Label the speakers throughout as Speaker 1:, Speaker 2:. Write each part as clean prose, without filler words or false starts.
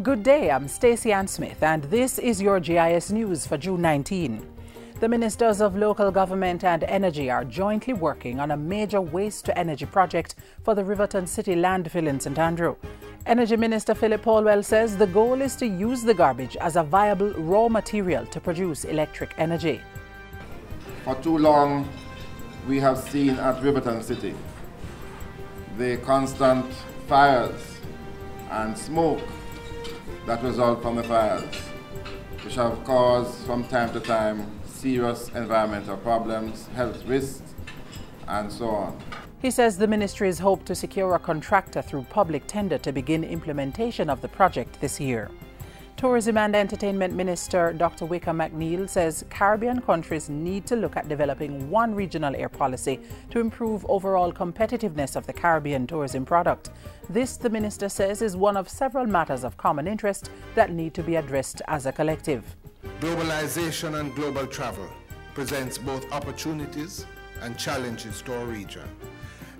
Speaker 1: Good day, I'm Stacey Ann Smith and this is your JIS News for June 19. The Ministers of Local Government and Energy are jointly working on a major waste-to-energy project for the Riverton City landfill in St Andrew. Energy Minister Philip Paulwell says the goal is to use the garbage as a viable raw material to produce electric energy.
Speaker 2: For too long, we have seen at Riverton City the constant fires and smoke that result from the fires, which have caused from time to time serious environmental problems, health risks, and so on.
Speaker 1: He says the ministries hope to secure a contractor through public tender to begin implementation of the project this year. Tourism and Entertainment Minister Dr. Wickham McNeil says Caribbean countries need to look at developing one regional air policy to improve overall competitiveness of the Caribbean tourism product. This, the minister says, is one of several matters of common interest that need to be addressed as a collective.
Speaker 3: Globalization and global travel presents both opportunities and challenges to our region.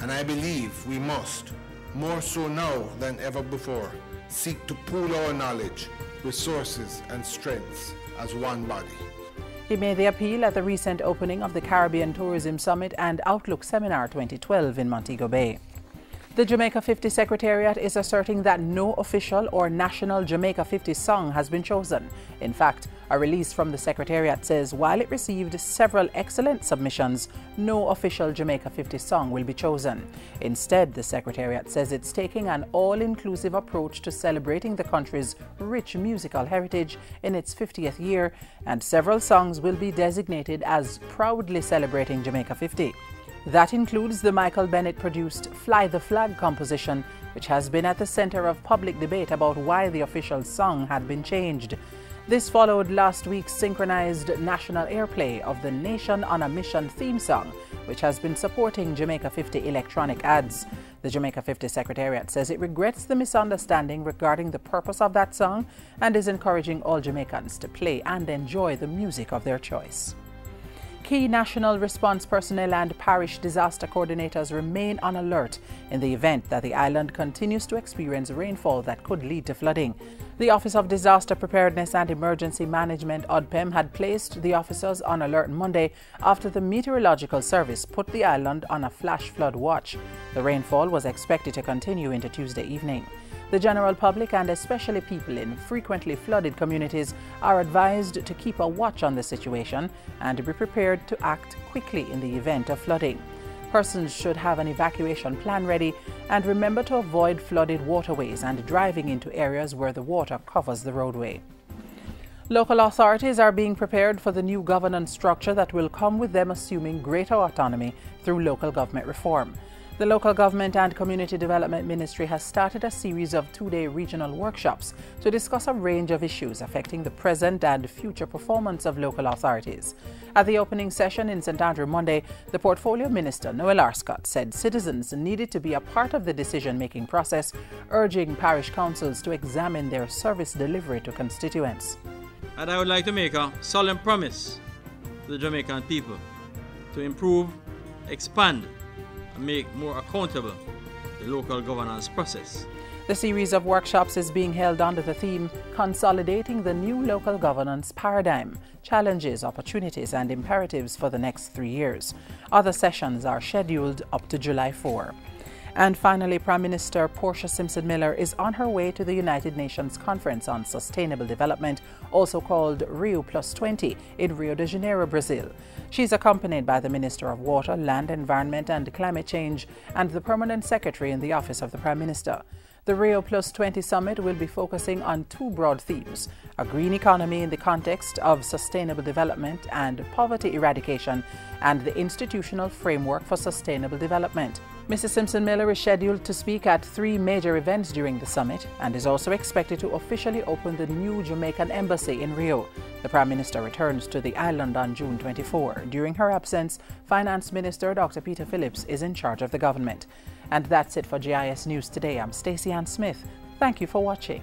Speaker 3: And I believe we must, more so now than ever before, seek to pool our knowledge, resources and strengths as one body.
Speaker 1: He made the appeal at the recent opening of the Caribbean Tourism Summit and Outlook Seminar 2012 in Montego Bay. The Jamaica 50 Secretariat is asserting that no official or national Jamaica 50 song has been chosen. In fact, a release from the Secretariat says while it received several excellent submissions, no official Jamaica 50 song will be chosen. Instead, the Secretariat says it's taking an all-inclusive approach to celebrating the country's rich musical heritage in its 50th year, and several songs will be designated as proudly celebrating Jamaica 50. That includes the Michael Bennett-produced Fly the Flag composition, which has been at the center of public debate about why the official song had been changed. This followed last week's synchronized national airplay of the Nation on a Mission theme song, which has been supporting Jamaica 50 electronic ads. The Jamaica 50 Secretariat says it regrets the misunderstanding regarding the purpose of that song and is encouraging all Jamaicans to play and enjoy the music of their choice. Key national response personnel and parish disaster coordinators remain on alert in the event that the island continues to experience rainfall that could lead to flooding. The Office of Disaster Preparedness and Emergency Management, ODPEM, had placed the officers on alert Monday after the Meteorological Service put the island on a flash flood watch. The rainfall was expected to continue into Tuesday evening. The general public and especially people in frequently flooded communities are advised to keep a watch on the situation and to be prepared to act quickly in the event of flooding. Persons should have an evacuation plan ready and remember to avoid flooded waterways and driving into areas where the water covers the roadway. Local authorities are being prepared for the new governance structure that will come with them assuming greater autonomy through local government reform. The Local Government and Community Development Ministry has started a series of two-day regional workshops to discuss a range of issues affecting the present and future performance of local authorities. At the opening session in St Andrew Monday, the Portfolio Minister, Noel Arscott, said citizens needed to be a part of the decision-making process, urging parish councils to examine their service delivery to constituents.
Speaker 4: And I would like to make a solemn promise to the Jamaican people to improve, expand, and make more accountable the local governance process.
Speaker 1: The series of workshops is being held under the theme Consolidating the New Local Governance Paradigm, Challenges, Opportunities and Imperatives for the Next 3 years. Other sessions are scheduled up to July 4. And finally, Prime Minister Portia Simpson Miller is on her way to the United Nations Conference on Sustainable Development, also called Rio +20, in Rio de Janeiro, Brazil. She's accompanied by the Minister of Water, Land, Environment and Climate Change and the Permanent Secretary in the Office of the Prime Minister. The Rio +20 summit will be focusing on two broad themes: a green economy in the context of sustainable development and poverty eradication, and the institutional framework for sustainable development. Mrs. Simpson-Miller is scheduled to speak at 3 major events during the summit and is also expected to officially open the new Jamaican embassy in Rio. The Prime Minister returns to the island on June 24. During her absence, Finance Minister Dr. Peter Phillips is in charge of the government. And that's it for JIS News Today. I'm Stacey Ann Smith. Thank you for watching.